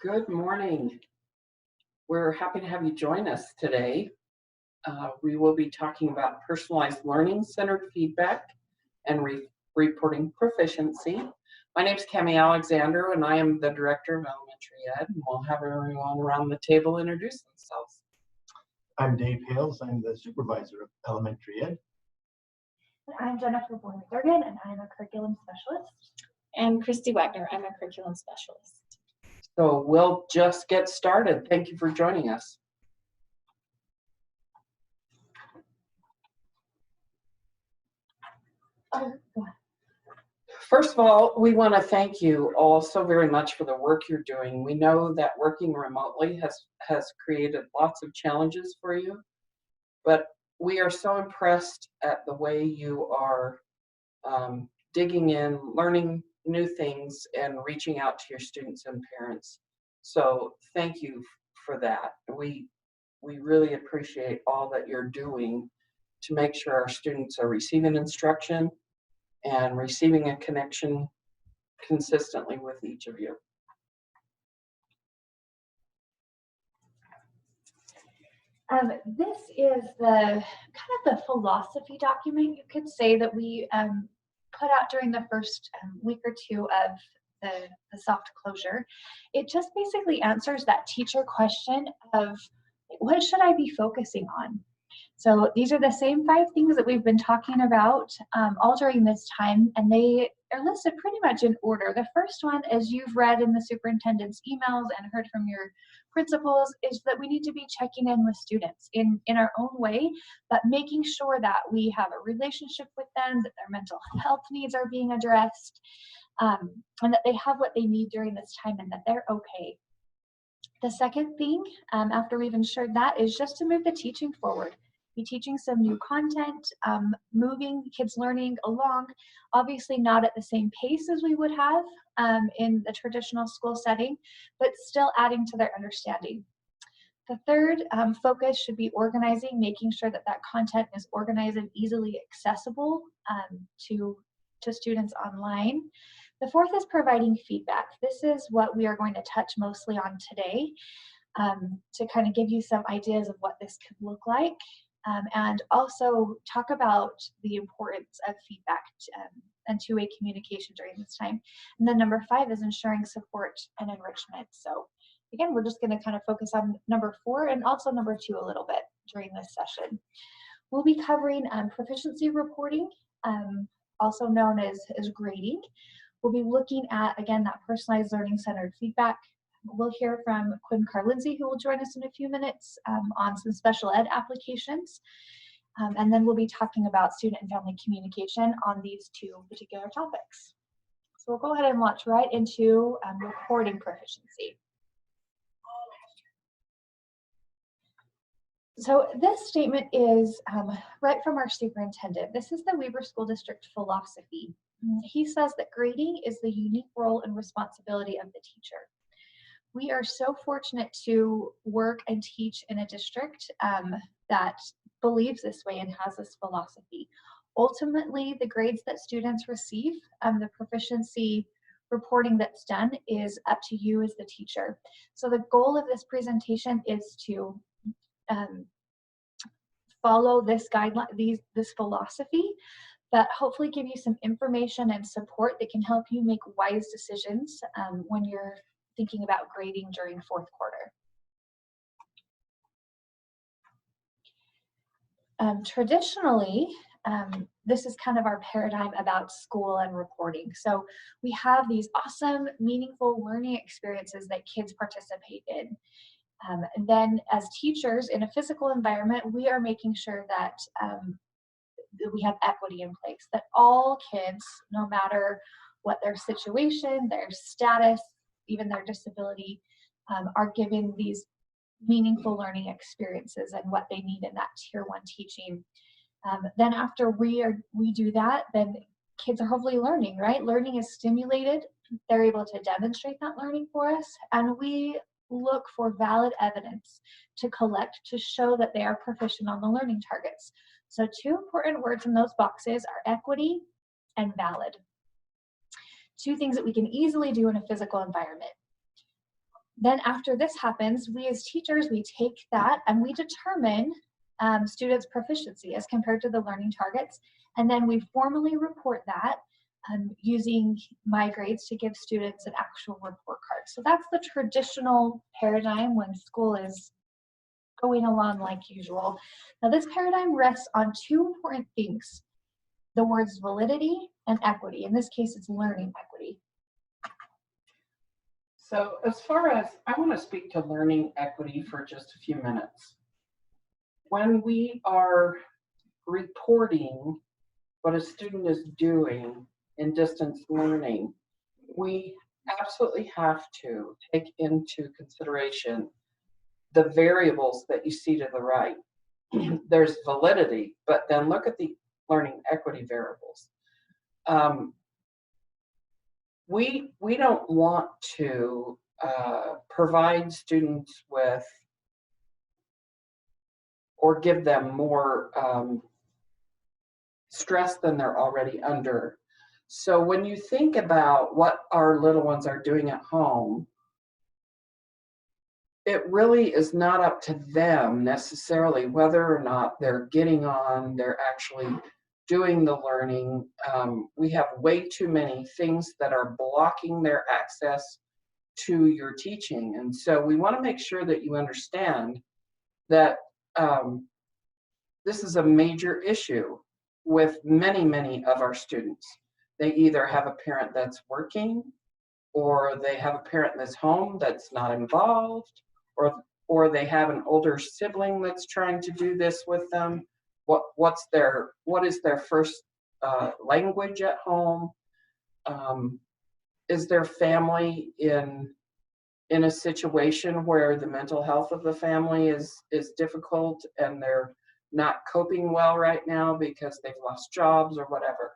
Good morning. We're happy to have you join us today. We will be talking about personalized learning centered feedback and reporting proficiency. My name is Cami Alexander, and I am the Director of Elementary Ed, and we'll have everyone around the table introduce themselves. I'm Dave Hales. I'm the Supervisor of Elementary Ed. I'm Jennifer Boyer-Thurgood, and I'm a Curriculum Specialist. And Christy Wagner, I'm a Curriculum Specialist. So we'll just get started. Thank you for joining us. First of all, we want to thank you all so very much for the work you're doing. We know that working remotely has created lots of challenges for you, but we are so impressed at the way you are digging in, learning new things, and reaching out to your students and parents. So thank you for that. We really appreciate all that you're doing to make sure our students are receiving instruction and receiving a connection consistently with each of you. This is the the philosophy document, you could say, that we put out during the first week or two of the soft closure. It just basically answers that teacher question of what should I be focusing on? So these are the same 5 things that we've been talking about all during this time, and they are listed pretty much in order. The first one, as you've read in the superintendent's emails and heard from your principals, is that we need to be checking in with students in our own way, but making sure that we have a relationship with them, that their mental health needs are being addressed, and that they have what they need during this time and that they're okay. The second thing, after we've ensured that, is just to move the teaching forward. Be teaching some new content, moving kids' learning along, obviously not at the same pace as we would have in the traditional school setting, but still adding to their understanding. The third focus should be organizing, making sure that that content is organized and easily accessible to students online. The fourth is providing feedback. This is what we are going to touch mostly on today to kind of give you some ideas of what this could look like. And also talk about the importance of feedback and two-way communication during this time. And then number 5 is ensuring support and enrichment. So again, we're just going to kind of focus on number 4 and also number 2 a little bit during this session. We'll be covering proficiency reporting, also known as grading. We'll be looking at, again, that personalized learning centered feedback. We'll hear from Quinn Carr-Lindsay, who will join us in a few minutes on some special ed applications. And then we'll be talking about student and family communication on these 2 particular topics. So we'll go ahead and launch right into reporting proficiency. So this statement is right from our superintendent. This is the Weber School District philosophy. He says that grading is the unique role and responsibility of the teacher. We are so fortunate to work and teach in a district that believes this way and has this philosophy. Ultimately, the grades that students receive, the proficiency reporting that's done, is up to you as the teacher. So the goal of this presentation is to follow this guideline, this philosophy, that hopefully give you some information and support that can help you make wise decisions when you're thinking about grading during 4th quarter. Traditionally, this is kind of our paradigm about school and reporting. So we have these awesome, meaningful learning experiences that kids participate in. And then as teachers in a physical environment, we are making sure that we have equity in place, that all kids, no matter what their situation, their status, even their disability, are given these meaningful learning experiences and what they need in that tier 1 teaching. Then after we do that, then kids are hopefully learning, right? Learning is stimulated. They're able to demonstrate that learning for us, and we look for valid evidence to collect to show that they are proficient on the learning targets. So 2 important words in those boxes are equity and valid. 2 things that we can easily do in a physical environment. Then after this happens, we as teachers, we take that and we determine students' proficiency as compared to the learning targets. And then we formally report that using my grades to give students an actual report card. So that's the traditional paradigm when school is going along like usual. Now this paradigm rests on two important things: the words validity and equity. In this case, it's learning equity. So as far as, I want to speak to learning equity for just a few minutes. When we are reporting what a student is doing in distance learning, we absolutely have to take into consideration the variables that you see to the right. There's validity, but then look at the learning equity variables. We don't want to provide students with or give them more stress than they're already under. So when you think about what our little ones are doing at home, it really is not up to them necessarily whether or not they're getting on, they're actually doing the learning. We have way too many things that are blocking their access to your teaching. And so we want to make sure that you understand that this is a major issue with many, many of our students. They either have a parent that's working, or they have a parent that's home that's not involved, or they have an older sibling that's trying to do this with them. What is their first language at home? Is their family in a situation where the mental health of the family is difficult and they're not coping well right now because they've lost jobs or whatever?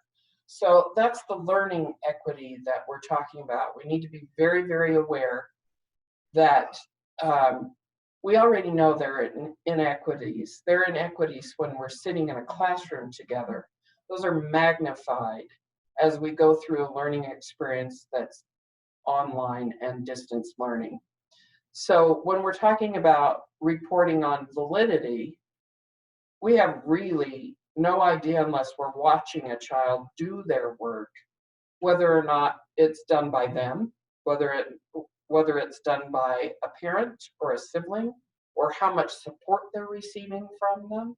So that's the learning equity that we're talking about. We need to be very, very aware that we already know there are inequities. There are inequities when we're sitting in a classroom together. Those are magnified as we go through a learning experience that's online and distance learning. So when we're talking about reporting on validity, we have really no idea unless we're watching a child do their work, whether or not it's done by them, whether it's done by a parent or a sibling, or how much support they're receiving from them.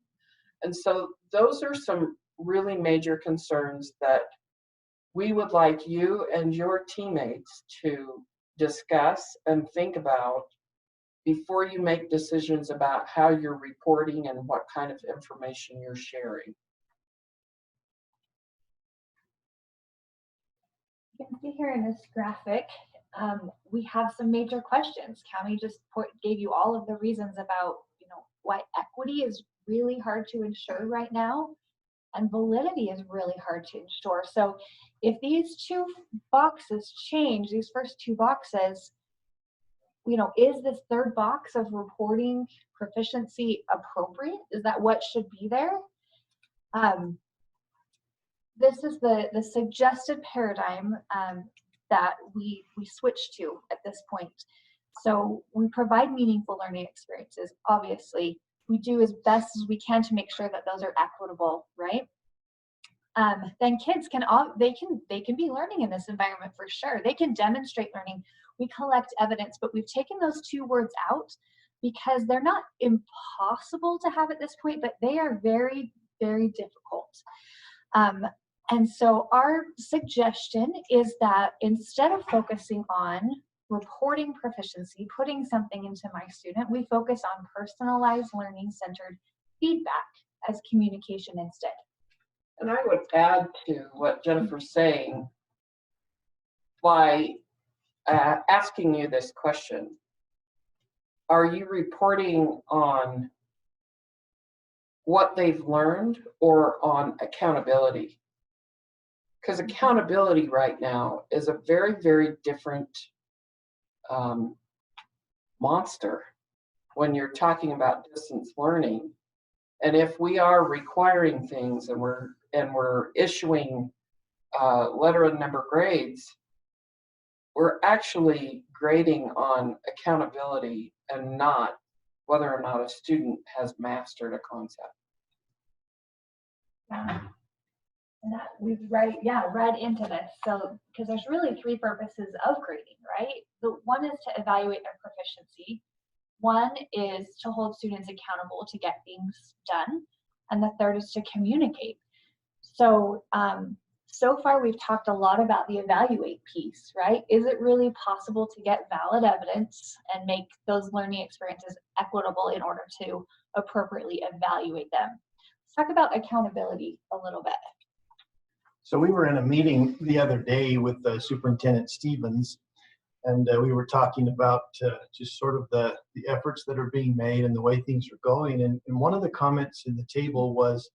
And so those are some really major concerns that we would like you and your teammates to discuss and think about before you make decisions about how you're reporting and what kind of information you're sharing. You can see here in this graphic, we have some major questions. Cami just gave you all of the reasons about, why equity is really hard to ensure right now, and validity is really hard to ensure. So if these two boxes change, these first two boxes, is this third box of reporting proficiency appropriate? Is that what should be there? This is the suggested paradigm that we switch to at this point. So we provide meaningful learning experiences. Obviously, we do as best as we can to make sure that those are equitable, right? Then kids can be learning in this environment for sure. They can demonstrate learning. We collect evidence, but we've taken those two words out because they're not impossible to have at this point, but they are very, very difficult. And so our suggestion is that instead of focusing on reporting proficiency, putting something into my student, we focus on personalized learning-centered feedback as communication instead. And I would add to what Jennifer's saying by asking you this question. Are you reporting on what they've learned or on accountability? Because accountability right now is a very, very different monster when you're talking about distance learning. And if we are requiring things and we're issuing letter and number grades, we're actually grading on accountability and not whether or not a student has mastered a concept. Yeah. And that we've read into this. So, because there's really three purposes of grading, right? The one is to evaluate their proficiency. One is to hold students accountable to get things done. And the third is to communicate. So, so far we've talked a lot about the evaluate piece, right? Is it really possible to get valid evidence and make those learning experiences equitable in order to appropriately evaluate them? Let's talk about accountability a little bit. So we were in a meeting the other day with Superintendent Stevens, and we were talking about just sort of the efforts that are being made and the way things are going. And one of the comments in the table was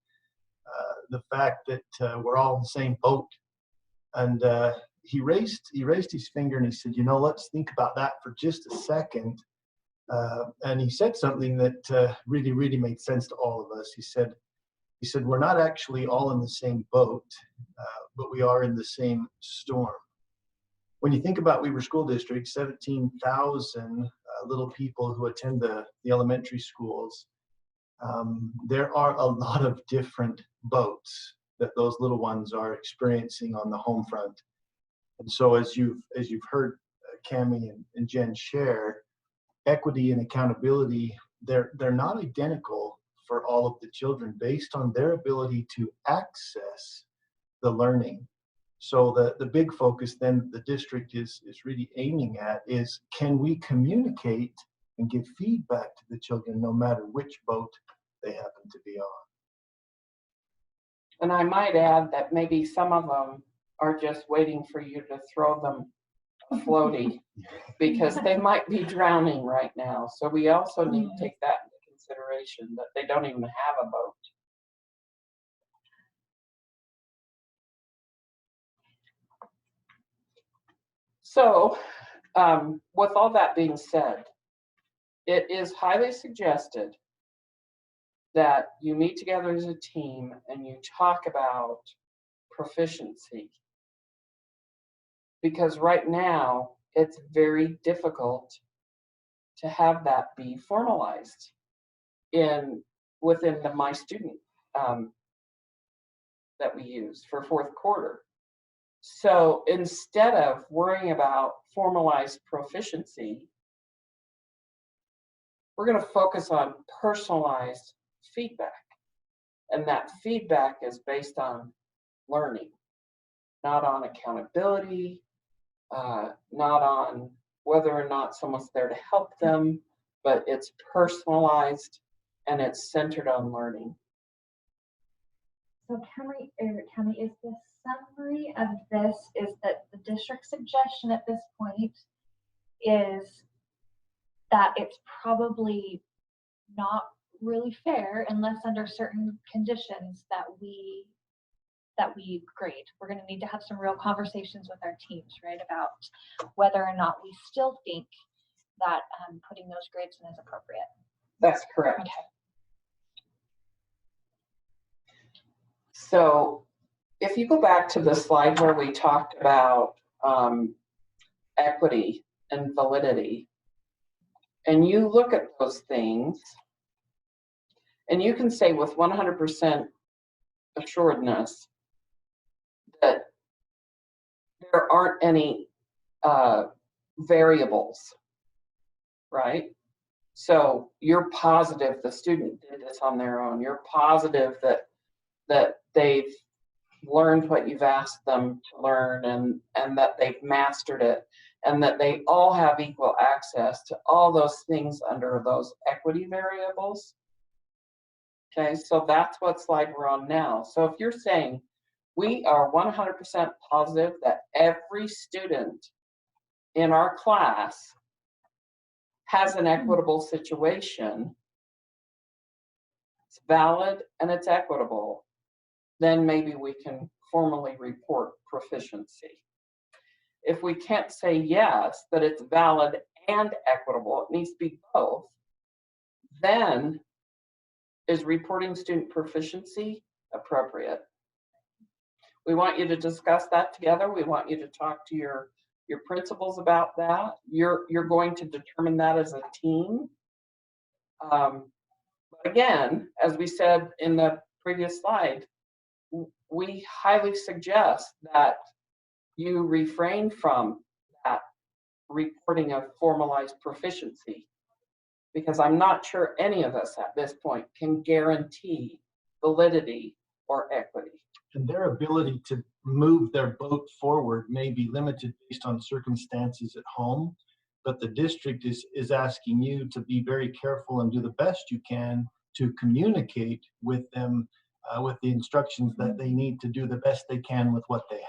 the fact that we're all in the same boat. And he raised his finger and he said, you know, let's think about that for just a second. And he said something that really, really made sense to all of us. He said, we're not actually all in the same boat, but we are in the same storm. When you think about Weber School District, 17,000 little people who attend the elementary schools, there are a lot of different boats that those little ones are experiencing on the home front. And so as you've heard Cammie and Jen share, equity and accountability, they're not identical for all of the children based on their ability to access the learning. So the big focus then the district is really aiming at is, can we communicate and give feedback to the children no matter which boat they happen to be on? And I might add that maybe some of them are just waiting for you to throw them a floaty because they might be drowning right now. So we also need to take that into consideration, that they don't even have a boat. So with all that being said, it is highly suggested that you meet together as a team and you talk about proficiency. Because right now, it's very difficult to have that be formalized within the My Student that we use for fourth quarter. So instead of worrying about formalized proficiency, we're going to focus on personalized feedback. And that feedback is based on learning, not on accountability, not on whether or not someone's there to help them, but it's personalized and it's centered on learning. So Cammie, is the summary of this is that the district suggestion at this point is that it's probably not really fair unless under certain conditions that we grade. We're going to need to have some real conversations with our teams, right, about whether or not we still think that putting those grades in is appropriate. That's correct. Okay. So if you go back to the slide where we talked about equity and validity, and you look at those things, and you can say with 100% assuredness that there aren't any variables, right? So you're positive the student did this on their own. You're positive that they've learned what you've asked them to learn and that they've mastered it and that they all have equal access to all those things under those equity variables. Okay, so that's what slide we're on now. So if you're saying we are 100% positive that every student in our class has an equitable situation, it's valid and it's equitable, then maybe we can formally report proficiency. If we can't say yes, that it's valid and equitable, it needs to be both, then is reporting student proficiency appropriate? We want you to discuss that together. We want you to talk to your your principals about that. You're going to determine that as a team. But again, as we said in the previous slide, we highly suggest that you refrain from that reporting of formalized proficiency, because I'm not sure any of us at this point can guarantee validity or equity. And their ability to move their boat forward may be limited based on circumstances at home, but the district is asking you to be very careful and do the best you can to communicate with them with the instructions that they need to do the best they can with what they have.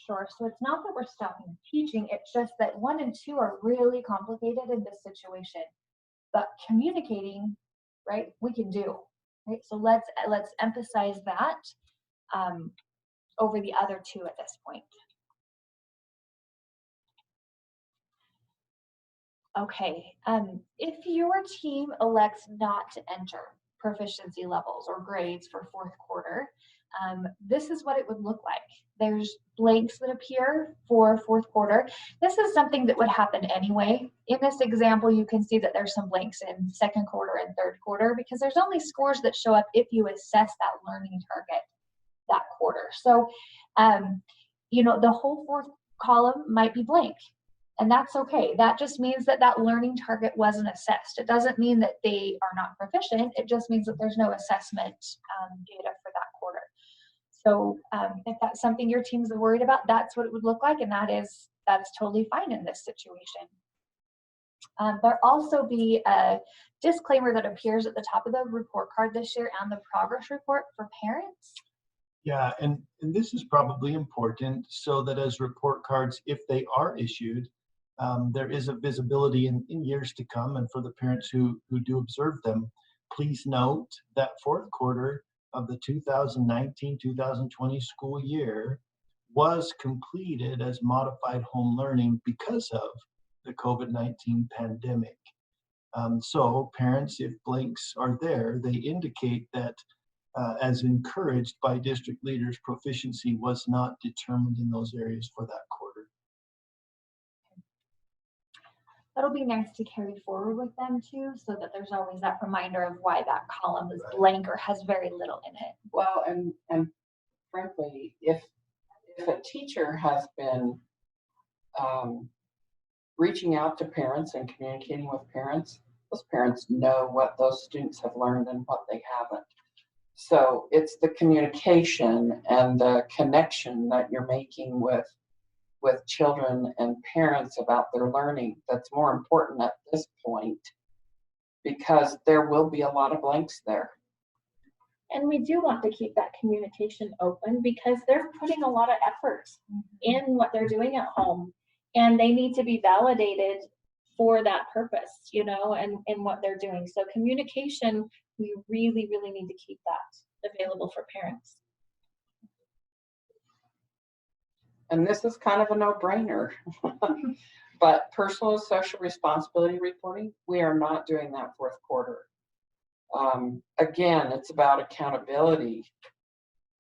Sure. So it's not that we're stopping teaching, it's just that 1 and 2 are really complicated in this situation. But communicating, right, we can do. Right. So let's emphasize that over the other 2 at this point. Okay. If your team elects not to enter proficiency levels or grades for 4th quarter, this is what it would look like. There's blanks that appear for 4th quarter. This is something that would happen anyway. In this example, you can see that there's some blanks in 2nd quarter and 3rd quarter because there's only scores that show up if you assess that learning target that quarter. So, the whole 4th column might be blank, and that's okay. That just means that that learning target wasn't assessed. It doesn't mean that they are not proficient. It just means that there's no assessment data for that quarter. So if that's something your teams are worried about, that's what it would look like, and that is totally fine in this situation. There'll also be a disclaimer that appears at the top of the report card this year and the progress report for parents. Yeah, and this is probably important so that as report cards, if they are issued, there is a visibility in years to come, and for the parents who do observe them, please note that 4th quarter of the 2019-2020 school year was completed as modified home learning because of the COVID-19 pandemic. So parents, if blanks are there, they indicate that as encouraged by district leaders, proficiency was not determined in those areas for that quarter. That'll be nice to carry forward with them too, so that there's always that reminder of why that column is blank or has very little in it. Well, and frankly, if a teacher has been reaching out to parents and communicating with parents, those parents know what those students have learned and what they haven't. So it's the communication and the connection that you're making with children and parents about their learning that's more important at this point, because there will be a lot of blanks there. And we do want to keep that communication open because they're putting a lot of effort in what they're doing at home, and they need to be validated for that purpose, and what they're doing. So communication, we really, really need to keep that available for parents. And this is kind of a no-brainer, but personal and social responsibility reporting, we are not doing that 4th quarter. Again, it's about accountability,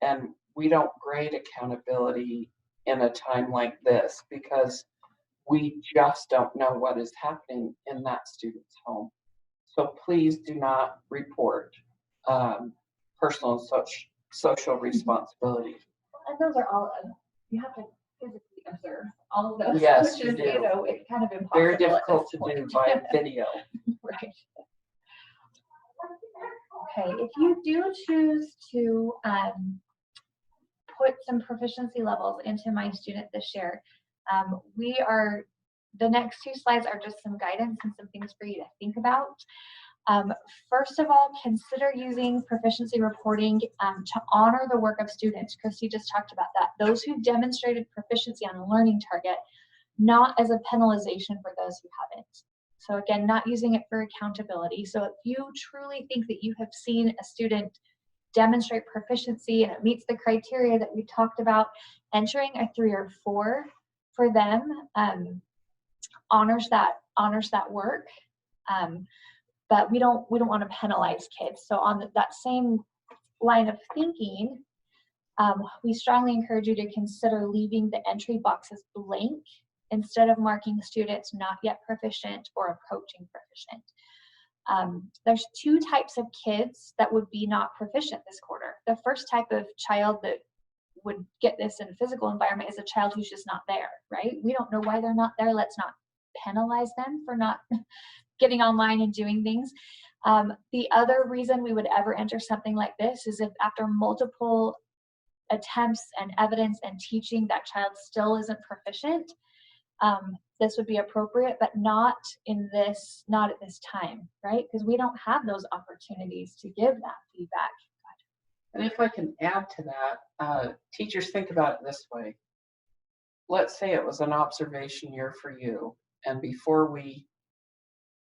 and we don't grade accountability in a time like this because we just don't know what is happening in that student's home. So please do not report personal and social responsibility. And those are all, you have to physically observe all of those. Yes, which you is, do. It's kind of impossible. Very at difficult this to point. do by video. Right. Okay, if you do choose to put some proficiency levels into My Student this year, the next 2 slides are just some guidance and some things for you to think about. First of all, consider using proficiency reporting to honor the work of students. Christy just talked about that. Those who demonstrated proficiency on a learning target, not as a penalization for those who haven't. So again, not using it for accountability. So if you truly think that you have seen a student demonstrate proficiency and it meets the criteria that we talked about, entering a 3 or 4 for them honors that work. But we don't want to penalize kids. So on that same line of thinking, We strongly encourage you to consider leaving the entry boxes blank instead of marking students not yet proficient or approaching proficient. There's two types of kids that would be not proficient this quarter. The first type of child that would get this in a physical environment is a child who's just not there, right? We don't know why they're not there. Let's not penalize them for not getting online and doing things. The other reason we would ever enter something like this is if after multiple attempts and evidence and teaching that child still isn't proficient, this would be appropriate, but not at this time, right? Because we don't have those opportunities to give that feedback. And if I can add to that, teachers, think about it this way. Let's say it was an observation year for you, and before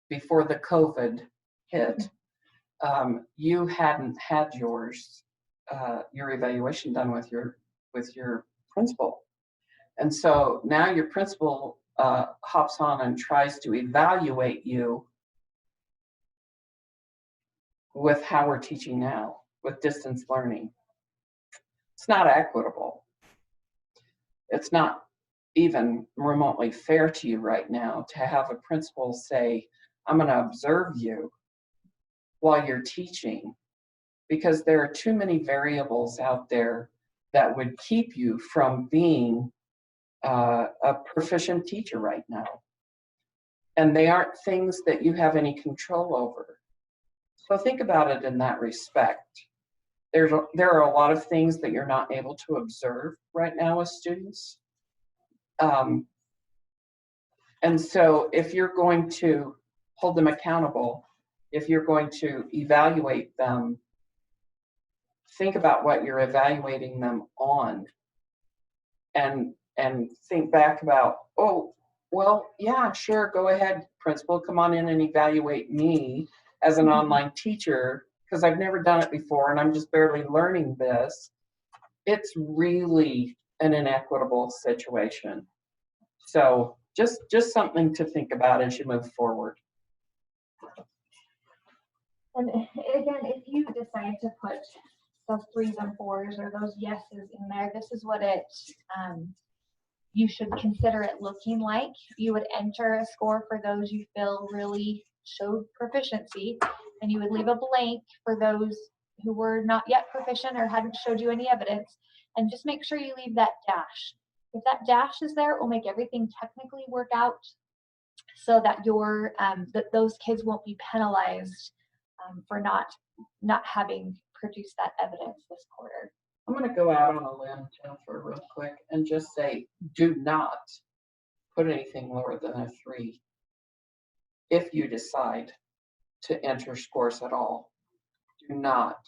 the COVID hit, you hadn't had your evaluation done with your principal. And so now your principal hops on and tries to evaluate you with how we're teaching now, with distance learning. It's not equitable. It's not even remotely fair to you right now to have a principal say, I'm going to observe you while you're teaching, because there are too many variables out there that would keep you from being a proficient teacher right now. And they aren't things that you have any control over. So think about it in that respect. There are a lot of things that you're not able to observe right now as students. And so if you're going to hold them accountable, if you're going to evaluate them, think about what you're evaluating them on, and think back about, oh, well, yeah, sure, go ahead, principal, come on in and evaluate me as an online teacher, because I've never done it before and I'm just barely learning this. It's really an inequitable situation. So just something to think about as you move forward. And again, if you decide to put the 3s and 4s or those yeses in there, this is what you should consider it looking like. You would enter a score for those you feel really showed proficiency, and you would leave a blank for those who were not yet proficient or hadn't showed you any evidence, and just make sure you leave that dash. If that dash is there, it will make everything technically work out so that that those kids won't be penalized for not having produced that evidence this quarter. I'm going to go out on a limb, Jennifer, real quick, and just say, do not put anything lower than a 3 if you decide to enter scores at all. Do not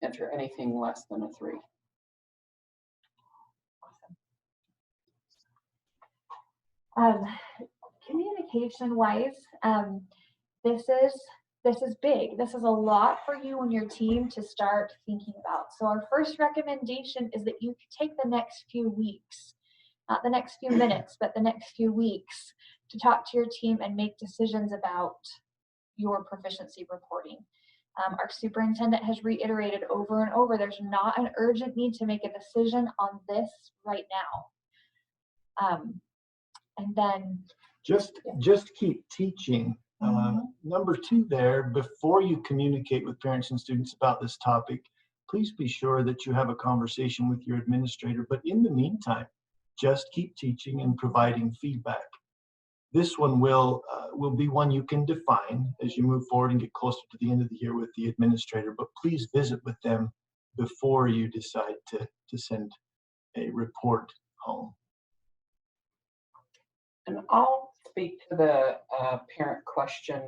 enter anything less than a 3. Communication wise, this is big. This is a lot for you and your team to start thinking about. So our first recommendation is that you take the next few weeks, not the next few minutes, but the next few weeks, to talk to your team and make decisions about your proficiency reporting. Our superintendent has reiterated over and over, there's not an urgent need to make a decision on this right now. And then just keep teaching. Number 2 there, before you communicate with parents and students about this topic, please be sure that you have a conversation with your administrator. But in the meantime, just keep teaching and providing feedback. This one will be one you can define as you move forward and get closer to the end of the year with the administrator, but please visit with them before you decide to send a report home. And I'll speak to the parent question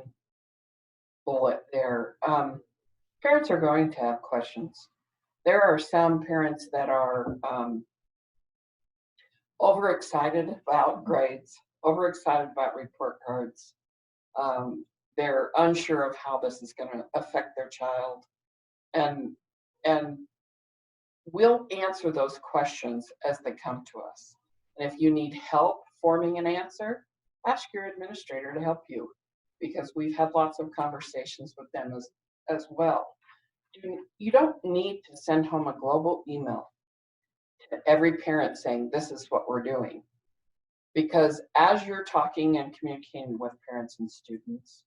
bullet there. Parents are going to have questions. There are some parents that are overexcited about grades, overexcited about report cards. They're unsure of how this is going to affect their child. And we'll answer those questions as they come to us. And if you need help forming an answer, ask your administrator to help you, because we've had lots of conversations with them as well. You don't need to send home a global email to every parent saying, this is what we're doing. Because as you're talking and communicating with parents and students,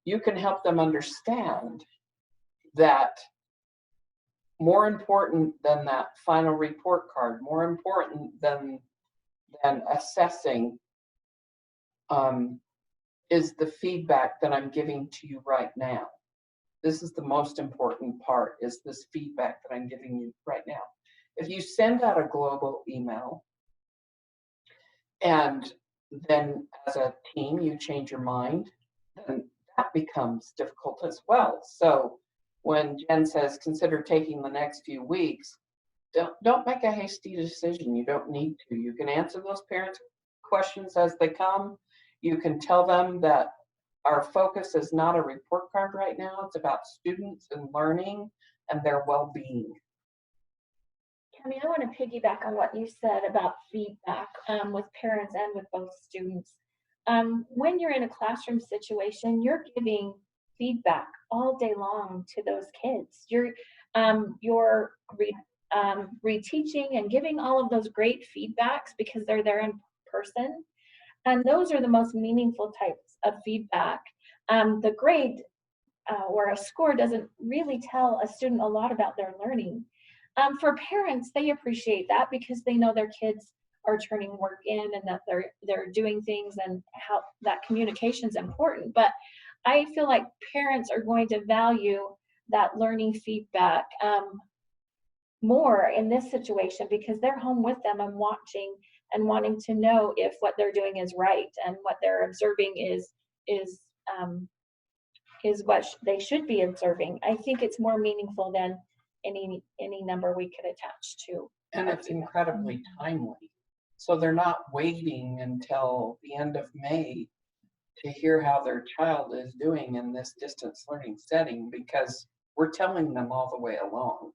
you can help them understand that more important than that final report card, more important than assessing, is the feedback that I'm giving to you right now. This is the most important part, is this feedback that I'm giving you right now. If you send out a global email and then as a team you change your mind, then that becomes difficult as well. So when Jen says consider taking the next few weeks, don't make a hasty decision. You don't need to. You can answer those parents' questions as they come. You can tell them that our focus is not a report card right now. It's about students and learning and their well-being. Tammy, I want to piggyback on what you said about feedback with parents and with both students. When you're in a classroom situation, you're giving feedback all day long to those kids. You're reteaching and giving all of those great feedbacks because they're there in person. And those are the most meaningful types of feedback. The grade or a score doesn't really tell a student a lot about their learning. For parents, they appreciate that because they know their kids are turning work in and that they're doing things and how that communication is important. But I feel like parents are going to value that learning feedback more in this situation because they're home with them and watching and wanting to know if what they're doing is right and what they're observing is what they should be observing. I think it's more meaningful than any number we could attach to. And it's incredibly timely. So they're not waiting until the end of May to hear how their child is doing in this distance learning setting, because we're telling them all the way along.